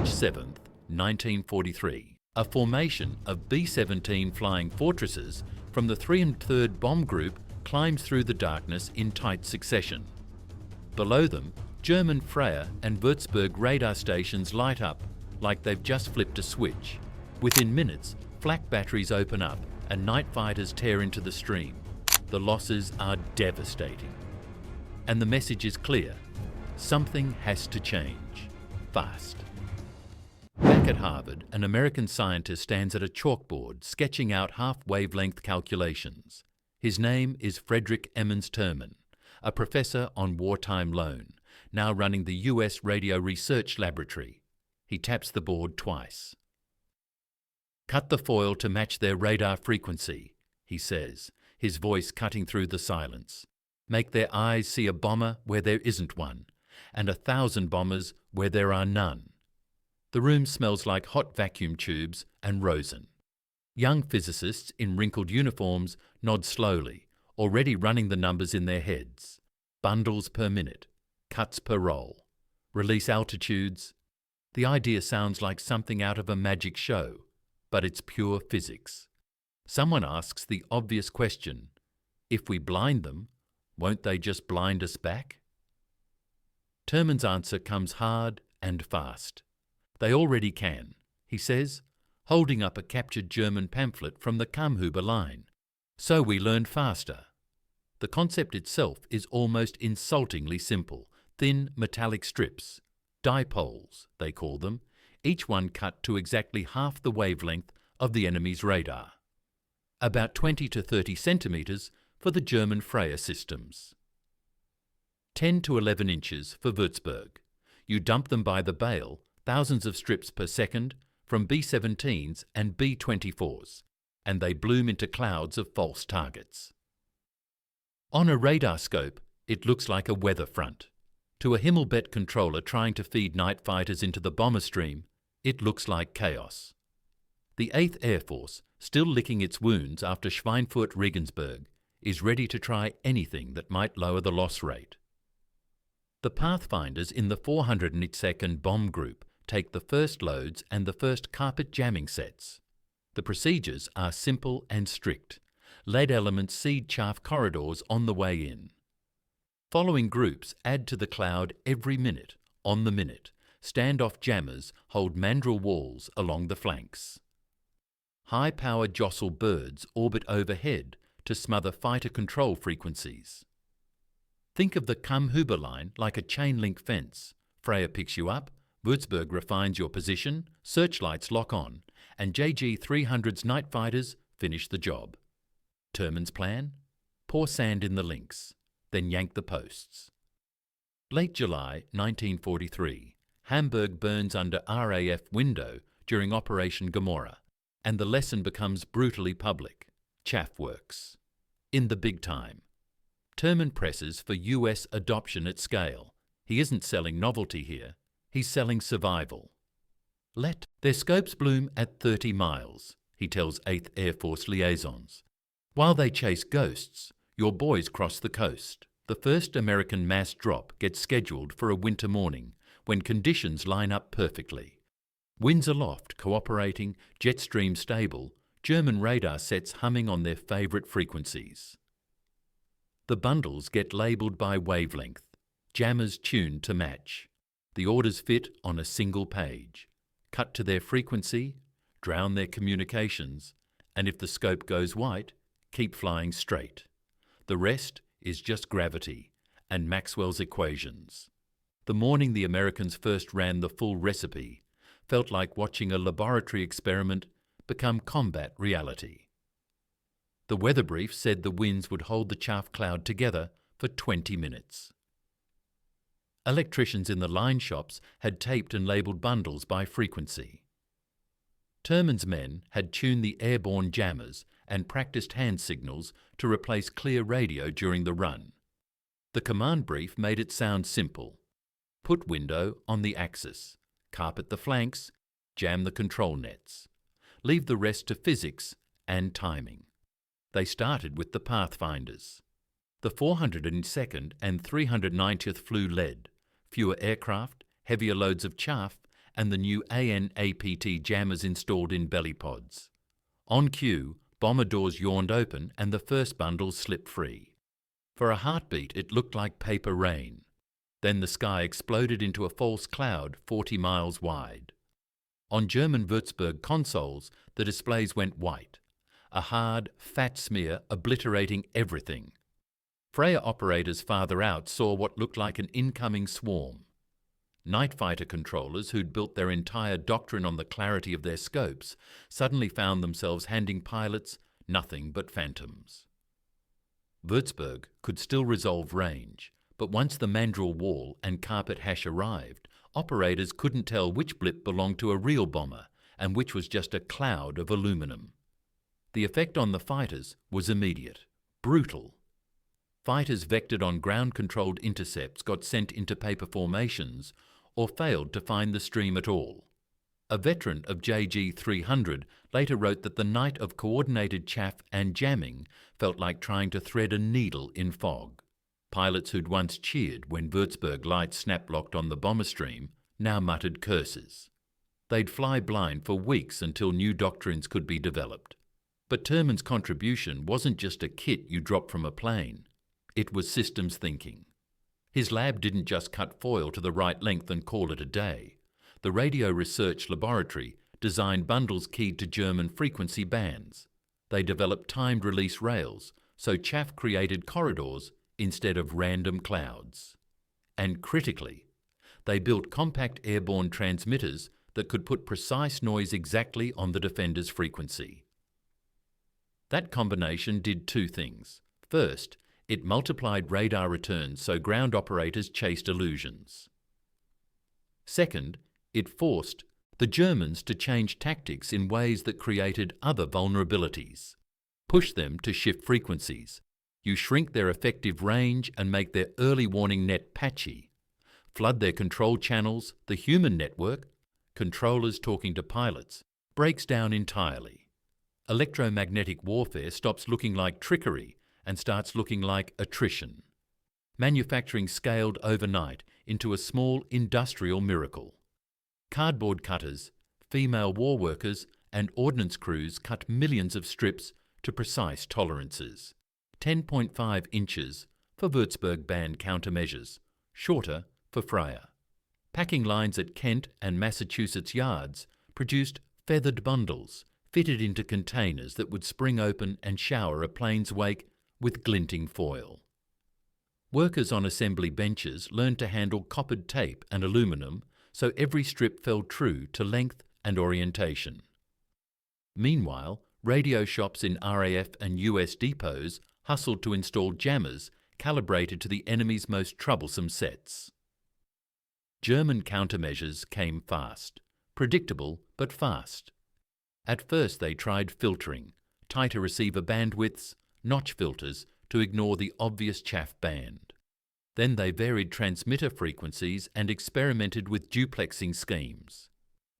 March 7th, 1943, a formation of B-17 flying fortresses from the 3 and 3rd Bomb Group climbs through the darkness in tight succession. Below them, German Freya and Würzburg radar stations light up like they've just flipped a switch. Within minutes, flak batteries open up and night fighters tear into the stream. The losses are devastating. And the message is clear. Something has to change. Fast. Back at Harvard, an American scientist stands at a chalkboard sketching out half-wavelength calculations. His name is Frederick Terman, a professor on wartime loan, now running the US Radio Research Laboratory. He taps the board twice. "Cut the foil to match their radar frequency," he says, his voice cutting through the silence. "Make their eyes see a bomber where there isn't one, and 1,000 bombers where there are none." The room smells like hot vacuum tubes and rosin. Young physicists in wrinkled uniforms nod slowly, already running the numbers in their heads. Bundles per minute, cuts per roll, release altitudes. The idea sounds like something out of a magic show, but it's pure physics. Someone asks the obvious question, if we blind them, won't they just blind us back? Terman's answer comes hard and fast. They already can, he says, holding up a captured German pamphlet from the Kammhuber line. So we learn faster. The concept itself is almost insultingly simple. Thin metallic strips, dipoles, they call them, each one cut to exactly half the wavelength of the enemy's radar. About 20 to 30 centimetres for the German Freya systems. 10 to 11 inches for Würzburg. You dump them by the bale, thousands of strips per second, from B-17s and B-24s, and they bloom into clouds of false targets. On a radar scope, it looks like a weather front. To a Himmelbett controller trying to feed night fighters into the bomber stream, it looks like chaos. The 8th Air Force, still licking its wounds after Schweinfurt-Regensburg, is ready to try anything that might lower the loss rate. The pathfinders in the 402nd Bomb Group take the first loads and the first carpet jamming sets. The procedures are simple and strict. Lead elements seed chaff corridors on the way in. Following groups add to the cloud every minute, on the minute. Standoff jammers hold mandrel walls along the flanks. High-power jostle birds orbit overhead to smother fighter control frequencies. Think of the Kammhuber line like a chain-link fence. Freya picks you up, Würzburg refines your position, searchlights lock on, and JG-300's night fighters finish the job. Terman's plan? Pour sand in the links, then yank the posts. Late July 1943, Hamburg burns under RAF window during Operation Gomorrah, and the lesson becomes brutally public. Chaff works. In the big time. Terman presses for US adoption at scale. He isn't selling novelty here. He's selling survival. Let their scopes bloom at 30 miles, he tells 8th Air Force liaisons. While they chase ghosts, your boys cross the coast. The first American mass drop gets scheduled for a winter morning when conditions line up perfectly. Winds aloft cooperating, jet stream stable, German radar sets humming on their favourite frequencies. The bundles get labelled by wavelength, jammers tuned to match. The orders fit on a single page. Cut to their frequency, drown their communications, and if the scope goes white, keep flying straight. The rest is just gravity and Maxwell's equations. The morning the Americans first ran the full recipe felt like watching a laboratory experiment become combat reality. The weather brief said the winds would hold the chaff cloud together for 20 minutes. Electricians in the line shops had taped and labelled bundles by frequency. Terman's men had tuned the airborne jammers and practised hand signals to replace clear radio during the run. The command brief made it sound simple. Put window on the axis, carpet the flanks, jam the control nets. Leave the rest to physics and timing. They started with the pathfinders. The 402nd and 390th flew lead, fewer aircraft, heavier loads of chaff, and the new AN/APT jammers installed in belly pods. On cue, bomber doors yawned open and the first bundles slipped free. For a heartbeat, it looked like paper rain. Then the sky exploded into a false cloud 40 miles wide. On German Würzburg consoles, the displays went white, a hard, fat smear obliterating everything. Freya operators farther out saw what looked like an incoming swarm. Night fighter controllers, who'd built their entire doctrine on the clarity of their scopes, suddenly found themselves handing pilots nothing but phantoms. Würzburg could still resolve range, but once the MANDREL wall and carpet hash arrived, operators couldn't tell which blip belonged to a real bomber and which was just a cloud of aluminum. The effect on the fighters was immediate, brutal. Fighters vectored on ground-controlled intercepts got sent into paper formations or failed to find the stream at all. A veteran of JG 300 later wrote that the night of coordinated chaff and jamming felt like trying to thread a needle in fog. Pilots who'd once cheered when Würzburg lights snap-locked on the bomber stream now muttered curses. They'd fly blind for weeks until new doctrines could be developed. But Terman's contribution wasn't just a kit you drop from a plane. It was systems thinking. His lab didn't just cut foil to the right length and call it a day. The Radio Research Laboratory designed bundles keyed to German frequency bands. They developed timed release rails, so chaff created corridors instead of random clouds. And critically, they built compact airborne transmitters that could put precise noise exactly on the defender's frequency. That combination did two things. First, it multiplied radar returns so ground operators chased illusions. Second, it forced the Germans to change tactics in ways that created other vulnerabilities. Push them to shift frequencies. You shrink their effective range and make their early warning net patchy. Flood their control channels, the human network, controllers talking to pilots, breaks down entirely. Electromagnetic warfare stops looking like trickery and starts looking like attrition. Manufacturing scaled overnight into a small industrial miracle. Cardboard cutters, female war workers and ordnance crews cut millions of strips to precise tolerances. 10.5 inches for Würzburg band countermeasures, shorter for Freya. Packing lines at Kent and Massachusetts yards produced feathered bundles fitted into containers that would spring open and shower a plane's wake with glinting foil. Workers on assembly benches learned to handle coppered tape and aluminum so every strip fell true to length and orientation. Meanwhile, radio shops in RAF and US depots hustled to install jammers calibrated to the enemy's most troublesome sets. German countermeasures came fast, predictable but fast. At first they tried filtering, tighter receiver bandwidths, notch filters to ignore the obvious chaff band. Then they varied transmitter frequencies and experimented with duplexing schemes.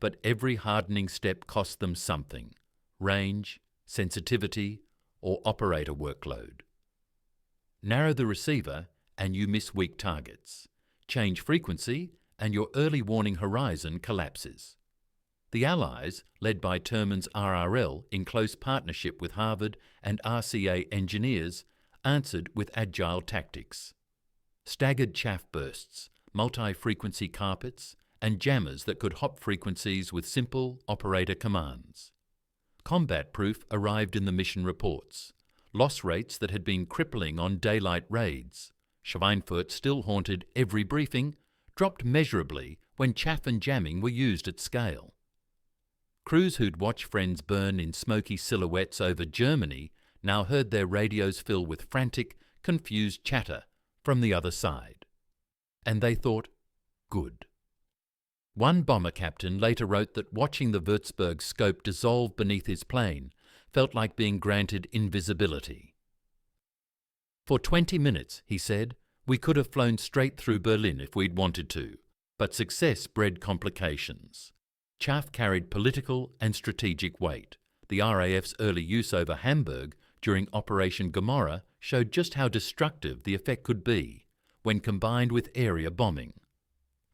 But every hardening step cost them something: range, sensitivity, or operator workload. Narrow the receiver and you miss weak targets. Change frequency and your early warning horizon collapses. The Allies, led by Terman's RRL in close partnership with Harvard and RCA engineers, answered with agile tactics. Staggered chaff bursts, multi-frequency carpets, and jammers that could hop frequencies with simple operator commands. Combat proof arrived in the mission reports. Loss rates that had been crippling on daylight raids, Schweinfurt still haunted every briefing, dropped measurably when chaff and jamming were used at scale. Crews who'd watched friends burn in smoky silhouettes over Germany now heard their radios fill with frantic, confused chatter from the other side. And they thought, good. One bomber captain later wrote that watching the Würzburg scope dissolve beneath his plane felt like being granted invisibility. For 20 minutes, he said, we could have flown straight through Berlin if we'd wanted to, but success bred complications. Chaff carried political and strategic weight. The RAF's early use over Hamburg during Operation Gomorrah showed just how destructive the effect could be when combined with area bombing.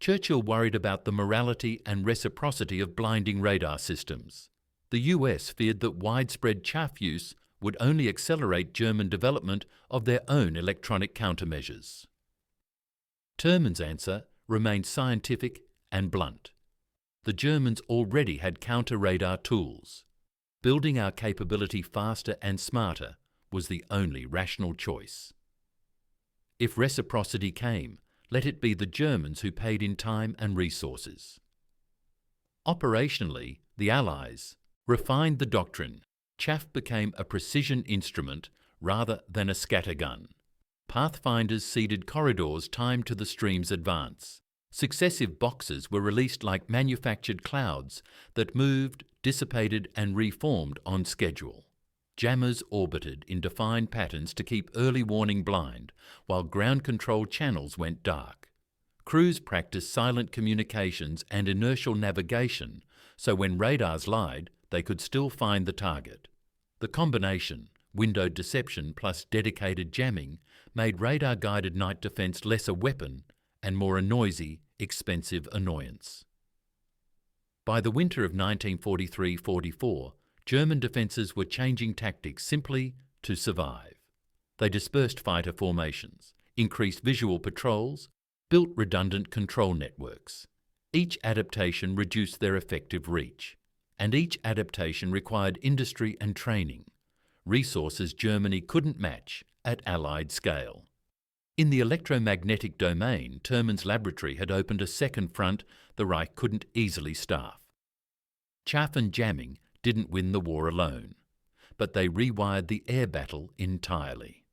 Churchill worried about the morality and reciprocity of blinding radar systems. The US feared that widespread chaff use would only accelerate German development of their own electronic countermeasures. Terman's answer remained scientific and blunt. The Germans already had counter-radar tools. Building our capability faster and smarter was the only rational choice. If reciprocity came, let it be the Germans who paid in time and resources. Operationally, the Allies refined the doctrine. Chaff became a precision instrument rather than a scattergun. Pathfinders seeded corridors timed to the stream's advance. Successive boxes were released like manufactured clouds that moved, dissipated and reformed on schedule. Jammers orbited in defined patterns to keep early warning blind, while ground control channels went dark. Crews practiced silent communications and inertial navigation, so when radars lied, they could still find the target. The combination, windowed deception plus dedicated jamming, made radar-guided night defence less a weapon and more a noisy, expensive annoyance. By the winter of 1943-44, German defences were changing tactics simply to survive. They dispersed fighter formations, increased visual patrols, built redundant control networks. Each adaptation reduced their effective reach, and each adaptation required industry and training, resources Germany couldn't match at Allied scale. In the electromagnetic domain, Terman's laboratory had opened a second front the Reich couldn't easily staff. Chaff and jamming didn't win the war alone, but they rewired the air battle entirely.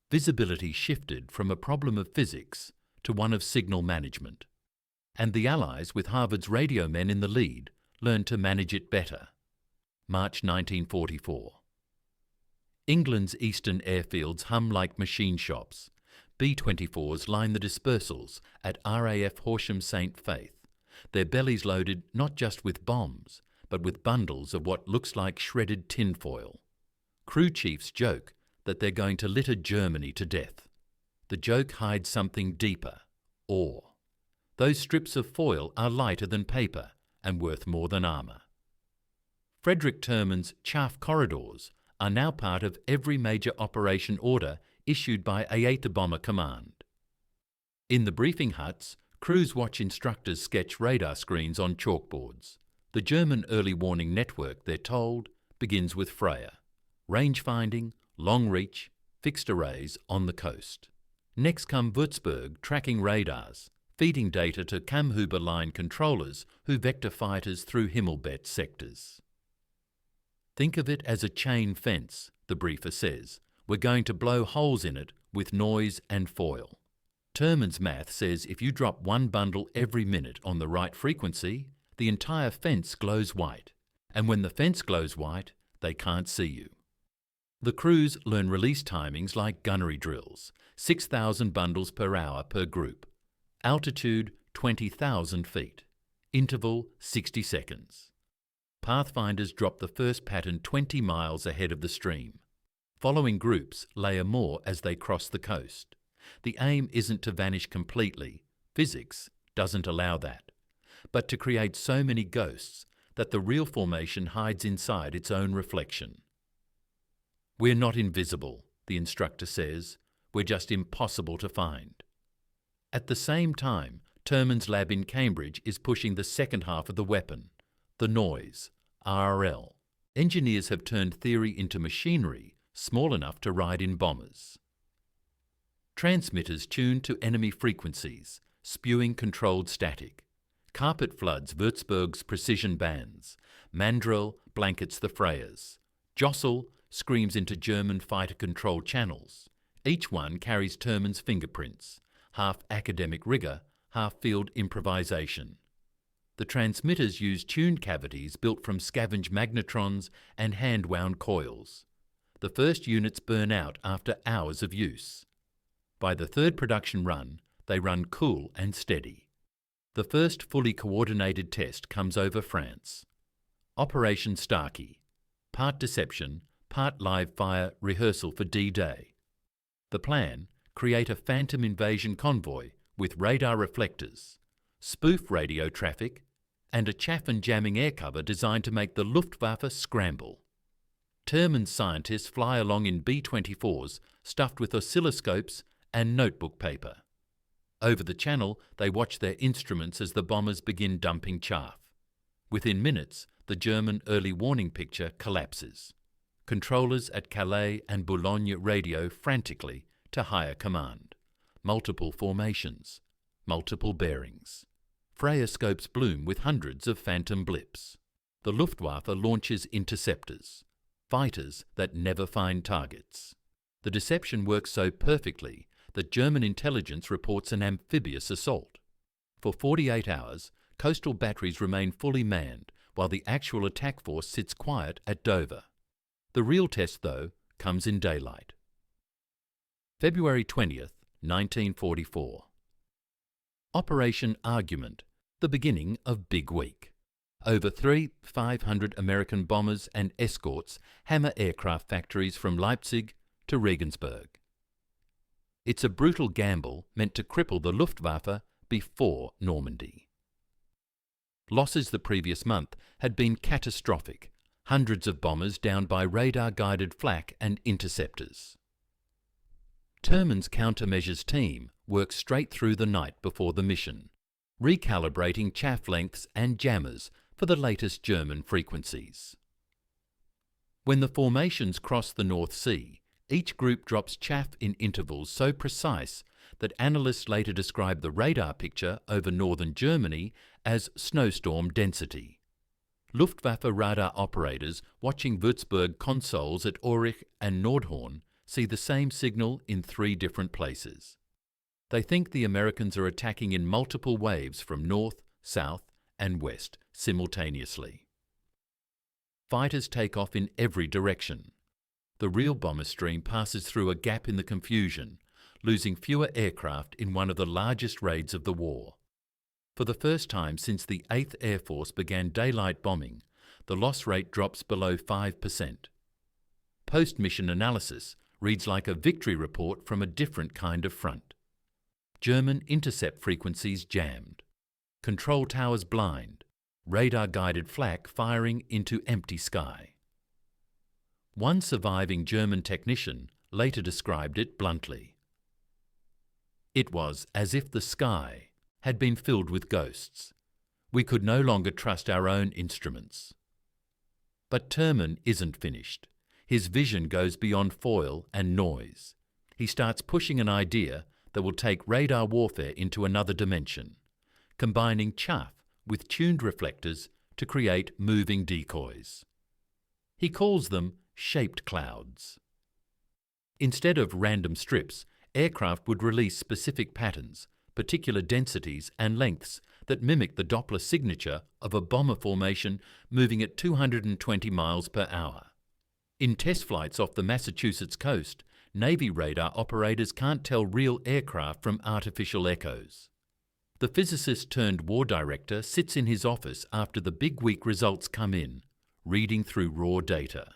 Visibility shifted from a problem of physics to one of signal management, and the Allies, with Harvard's radio men in the lead, learned to manage it better. March 1944. England's eastern airfields hum like machine shops. B-24s line the dispersals at RAF Horsham St. Faith, their bellies loaded not just with bombs, but with bundles of what looks like shredded tinfoil. Crew chiefs joke that they're going to litter Germany to death. The joke hides something deeper: awe. Those strips of foil are lighter than paper and worth more than armour. Frederick Terman's chaff corridors are now part of every major operation order issued by Aeta Bomber Command. In the briefing huts, crews watch instructors sketch radar screens on chalkboards. The German early warning network, they're told, begins with Freya. Range finding, long reach, fixed arrays on the coast. Next come Würzburg tracking radars, feeding data to Kammhuber line controllers who vector fighters through Himmelbett sectors. Think of it as a chain fence, the briefer says. We're going to blow holes in it with noise and foil. Terman's math says if you drop one bundle every minute on the right frequency, the entire fence glows white, and when the fence glows white, they can't see you. The crews learn release timings like gunnery drills, 6,000 bundles per hour per group. Altitude 20,000 feet. Interval 60 seconds. Pathfinders drop the first pattern 20 miles ahead of the stream. Following groups layer more as they cross the coast. The aim isn't to vanish completely. Physics doesn't allow that. But to create so many ghosts that the real formation hides inside its own reflection. We're not invisible, the instructor says. We're just impossible to find. At the same time, Terman's lab in Cambridge is pushing the second half of the weapon, the noise, RL. Engineers have turned theory into machinery small enough to ride in bombers. Transmitters tuned to enemy frequencies, spewing controlled static. Carpet floods Würzburg's precision bands. MANDREL blankets the Freyas. Jostle screams into German fighter control channels. Each one carries Terman's fingerprints, half academic rigour, half field improvisation. The transmitters use tuned cavities built from scavenged magnetrons and hand-wound coils. The first units burn out after hours of use. By the third production run, they run cool and steady. The first fully coordinated test comes over France. Operation Starkey. Part deception, part live fire rehearsal for D-Day. The plan: create a phantom invasion convoy with radar reflectors, spoof radio traffic, and a chaff and jamming air cover designed to make the Luftwaffe scramble. Terman's scientists fly along in B-24s stuffed with oscilloscopes and notebook paper. Over the channel, they watch their instruments as the bombers begin dumping chaff. Within minutes, the German early warning picture collapses. Controllers at Calais and Boulogne radio frantically to higher command. Multiple formations, multiple bearings. Freya scopes bloom with hundreds of phantom blips. The Luftwaffe launches interceptors, fighters that never find targets. The deception works so perfectly that German intelligence reports an amphibious assault. For 48 hours, coastal batteries remain fully manned, while the actual attack force sits quiet at Dover. The real test, though, comes in daylight. February 20th, 1944. Operation Argument, the beginning of Big Week. Over 500 American bombers and escorts hammer aircraft factories from Leipzig to Regensburg. It's a brutal gamble meant to cripple the Luftwaffe before Normandy. Losses the previous month had been catastrophic, hundreds of bombers downed by radar-guided flak and interceptors. Terman's countermeasures team worked straight through the night before the mission, recalibrating chaff lengths and jammers for the latest German frequencies. When the formations cross the North Sea, each group drops chaff in intervals so precise that analysts later describe the radar picture over northern Germany as snowstorm density. Luftwaffe radar operators watching Würzburg consoles at Aurich and Nordhorn see the same signal in 3 different places. They think the Americans are attacking in multiple waves from north, south, and west simultaneously. Fighters take off in every direction. The real bomber stream passes through a gap in the confusion, losing fewer aircraft in one of the largest raids of the war. For the first time since the 8th Air Force began daylight bombing, the loss rate drops below 5%. Post-mission analysis reads like a victory report from a different kind of front. German intercept frequencies jammed, control towers blind, radar-guided flak firing into empty sky. One surviving German technician later described it bluntly. It was as if the sky had been filled with ghosts. We could no longer trust our own instruments. But Terman isn't finished. His vision goes beyond foil and noise. He starts pushing an idea that will take radar warfare into another dimension, combining chaff with tuned reflectors to create moving decoys. He calls them shaped clouds. Instead of random strips, aircraft would release specific patterns, particular densities and lengths that mimic the Doppler signature of a bomber formation moving at 220 miles per hour. In test flights off the Massachusetts coast, Navy radar operators can't tell real aircraft from artificial echoes. The physicist-turned-war director sits in his office after the big week results come in, reading through raw data.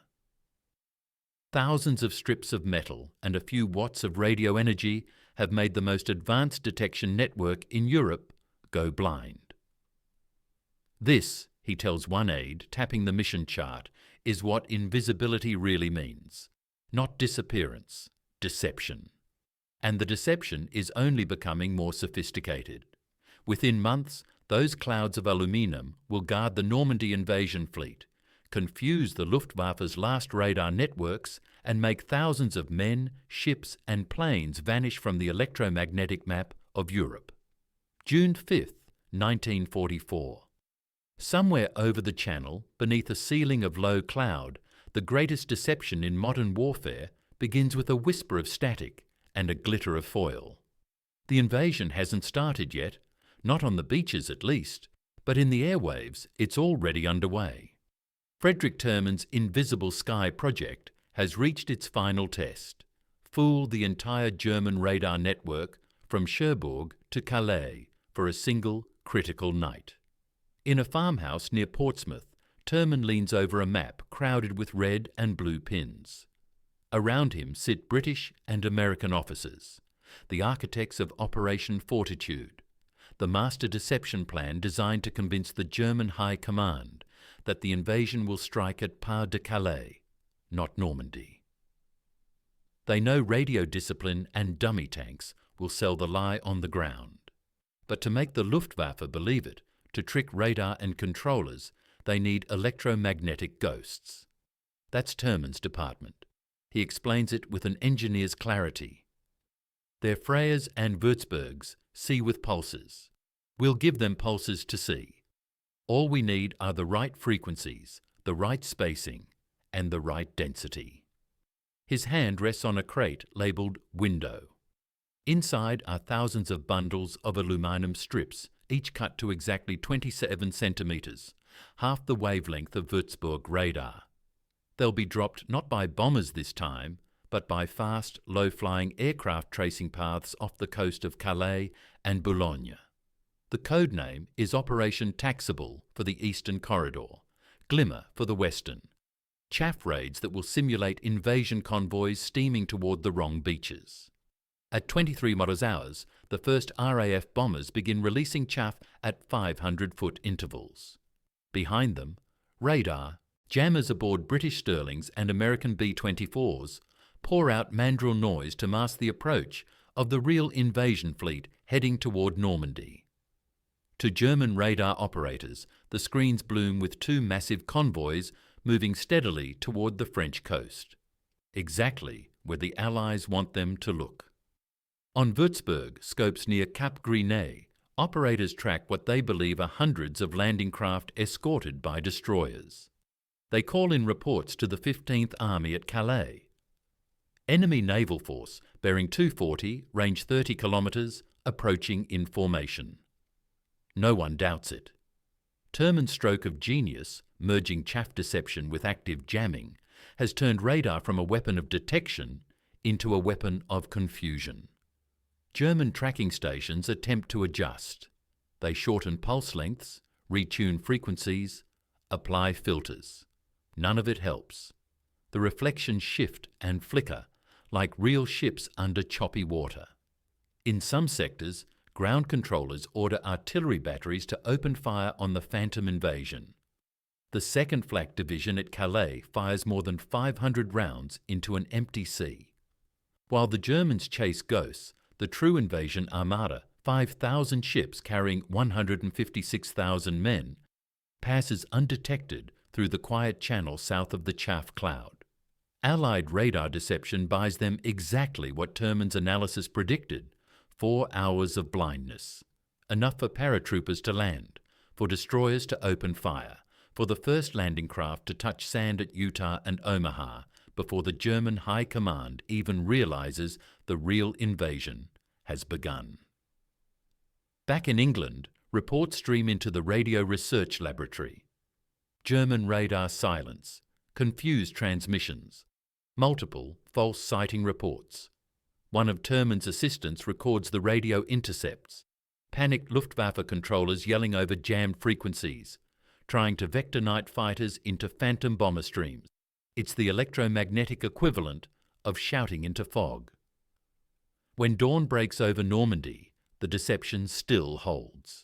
Thousands of strips of metal and a few watts of radio energy have made the most advanced detection network in Europe go blind. This, he tells one aide, tapping the mission chart, is what invisibility really means. Not disappearance, deception. And the deception is only becoming more sophisticated. Within months, those clouds of aluminum will guard the Normandy invasion fleet, confuse the Luftwaffe's last radar networks, and make thousands of men, ships and planes vanish from the electromagnetic map of Europe. June 5th, 1944. Somewhere over the Channel, beneath a ceiling of low cloud, the greatest deception in modern warfare begins with a whisper of static and a glitter of foil. The invasion hasn't started yet, not on the beaches at least, but in the airwaves it's already underway. Frederick Terman's Invisible Sky project has reached its final test, fooled the entire German radar network from Cherbourg to Calais for a single critical night. In a farmhouse near Portsmouth, Terman leans over a map crowded with red and blue pins. Around him sit British and American officers. the architects of Operation Fortitude, the master deception plan designed to convince the German High Command that the invasion will strike at Pas de Calais, not Normandy. They know radio discipline and dummy tanks will sell the lie on the ground. But to make the Luftwaffe believe it, to trick radar and controllers, they need electromagnetic ghosts. That's Terman's department. He explains it with an engineer's clarity. Their Freyers and Würzburgs see with pulses. We'll give them pulses to see. All we need are the right frequencies, the right spacing, and the right density. His hand rests on a crate labelled Window. Inside are thousands of bundles of aluminum strips, each cut to exactly 27 centimetres, half the wavelength of Würzburg radar. They'll be dropped not by bombers this time, but by fast, low-flying aircraft tracing paths off the coast of Calais and Boulogne. The code name is Operation Taxable for the Eastern Corridor, Glimmer for the Western. Chaff raids that will simulate invasion convoys steaming toward the wrong beaches. At 23 mph, the first RAF bombers begin releasing chaff at 500-foot intervals. Behind them, radar, jammers aboard British Sterlings and American B-24s pour out mandrel noise to mask the approach of the real invasion fleet heading toward Normandy. To German radar operators, the screens bloom with two massive convoys moving steadily toward the French coast, exactly where the Allies want them to look. On Würzburg, scopes near Cap Gris-Nez, operators track what they believe are hundreds of landing craft escorted by destroyers. They call in reports to the 15th Army at Calais. Enemy naval force bearing 240, range 30 kilometres, approaching in formation. No one doubts it. Terman's stroke of genius, merging chaff deception with active jamming, has turned radar from a weapon of detection into a weapon of confusion. German tracking stations attempt to adjust. They shorten pulse lengths, retune frequencies, apply filters. None of it helps. The reflections shift and flicker like real ships under choppy water. In some sectors, ground controllers order artillery batteries to open fire on the phantom invasion. The 2nd Flak Division at Calais fires more than 500 rounds into an empty sea. While the Germans chase ghosts, the true invasion armada, 5,000 ships carrying 156,000 men, passes undetected through the quiet channel south of the chaff cloud. Allied radar deception buys them exactly what Terman's analysis predicted: 4 hours of blindness. Enough for paratroopers to land, for destroyers to open fire, for the first landing craft to touch sand at Utah and Omaha before the German High Command even realizes the real invasion has begun. Back in England, reports stream into the Radio Research Laboratory. German radar silence, confused transmissions, multiple false sighting reports. One of Terman's assistants records the radio intercepts, panicked Luftwaffe controllers yelling over jammed frequencies, trying to vector night fighters into phantom bomber streams. It's the electromagnetic equivalent of shouting into fog. When dawn breaks over Normandy, the deception still holds.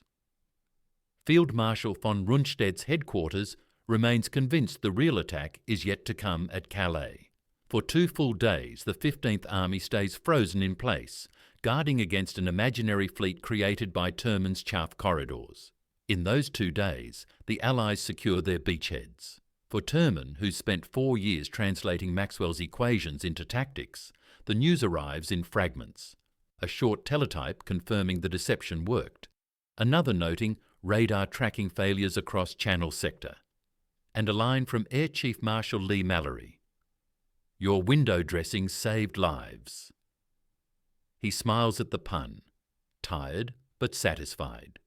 Field Marshal von Rundstedt's headquarters remains convinced the real attack is yet to come at Calais. For 2 full days, the 15th Army stays frozen in place, guarding against an imaginary fleet created by Terman's chaff corridors. In those 2 days, the Allies secure their beachheads. For Terman, who's spent 4 years translating Maxwell's equations into tactics, the news arrives in fragments. A short teletype confirming the deception worked, another noting radar tracking failures across Channel Sector, and a line from Air Chief Marshal Lee Mallory: "Your window dressing saved lives." He smiles at the pun, tired but satisfied.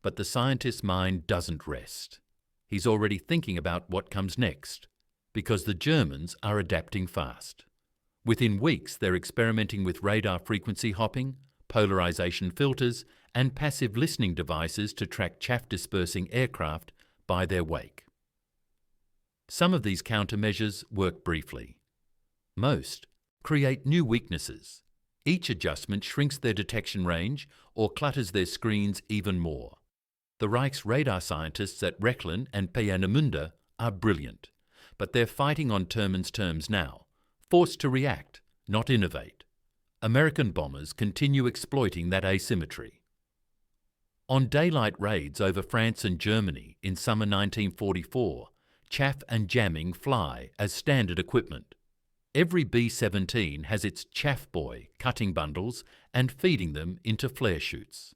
But the scientist's mind doesn't rest. He's already thinking about what comes next, because the Germans are adapting fast. Within weeks, they're experimenting with radar frequency hopping, polarization filters, and passive listening devices to track chaff-dispersing aircraft by their wake. Some of these countermeasures work briefly. Most create new weaknesses. Each adjustment shrinks their detection range or clutters their screens even more. The Reich's radar scientists at Rechlin and Peenemünde are brilliant, but they're fighting on Terman's terms now, forced to react, not innovate. American bombers continue exploiting that asymmetry. On daylight raids over France and Germany in summer 1944, chaff and jamming fly as standard equipment. Every B-17 has its chaff boy cutting bundles and feeding them into flare chutes.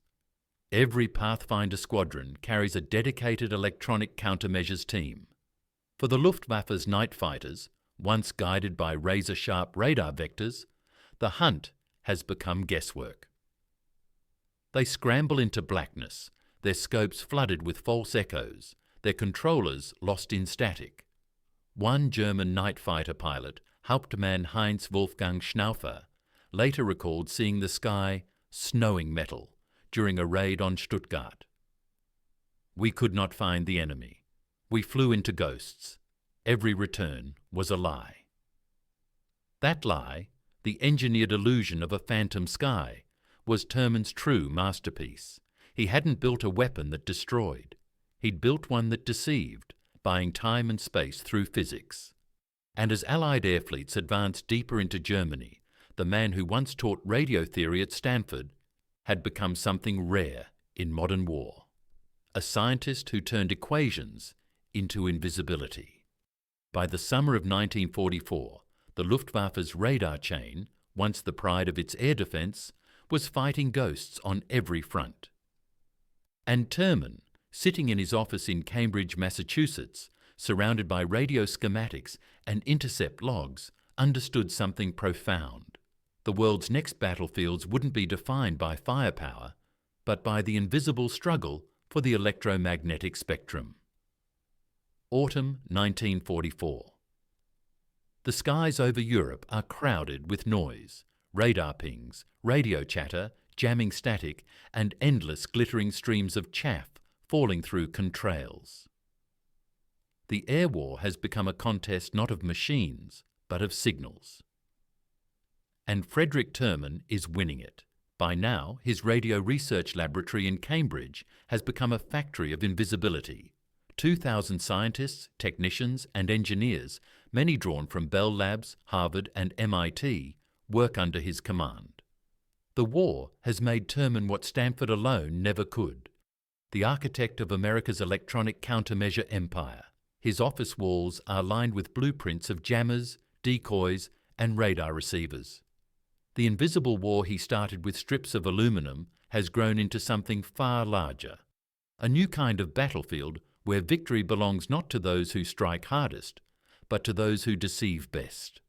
Every Pathfinder squadron carries a dedicated electronic countermeasures team. For the Luftwaffe's night fighters, once guided by razor-sharp radar vectors, the hunt has become guesswork. They scramble into blackness, their scopes flooded with false echoes, their controllers lost in static. One German night fighter pilot, Hauptmann Heinz Wolfgang Schnaufer, later recalled seeing the sky snowing metal during a raid on Stuttgart. "We could not find the enemy. We flew into ghosts. Every return was a lie." That lie, the engineered illusion of a phantom sky, was Terman's true masterpiece. He hadn't built a weapon that destroyed. He'd built one that deceived, buying time and space through physics. And as Allied air fleets advanced deeper into Germany, the man who once taught radio theory at Stanford had become something rare in modern war. A scientist who turned equations into invisibility. By the summer of 1944, the Luftwaffe's radar chain, once the pride of its air defence, was fighting ghosts on every front. And Terman, sitting in his office in Cambridge, Massachusetts, surrounded by radio schematics and intercept logs, understood something profound. The world's next battlefields wouldn't be defined by firepower, but by the invisible struggle for the electromagnetic spectrum. Autumn 1944. The skies over Europe are crowded with noise, radar pings, radio chatter, jamming static, and endless glittering streams of chaff falling through contrails. The air war has become a contest not of machines, but of signals. And Frederick Terman is winning it. By now, his radio research laboratory in Cambridge has become a factory of invisibility. 2,000 scientists, technicians, and engineers, many drawn from Bell Labs, Harvard, and MIT, work under his command. The war has made Terman what Stanford alone never could, the architect of America's electronic countermeasure empire. His office walls are lined with blueprints of jammers, decoys, and radar receivers. The invisible war he started with strips of aluminum has grown into something far larger, a new kind of battlefield where victory belongs not to those who strike hardest, but to those who deceive best.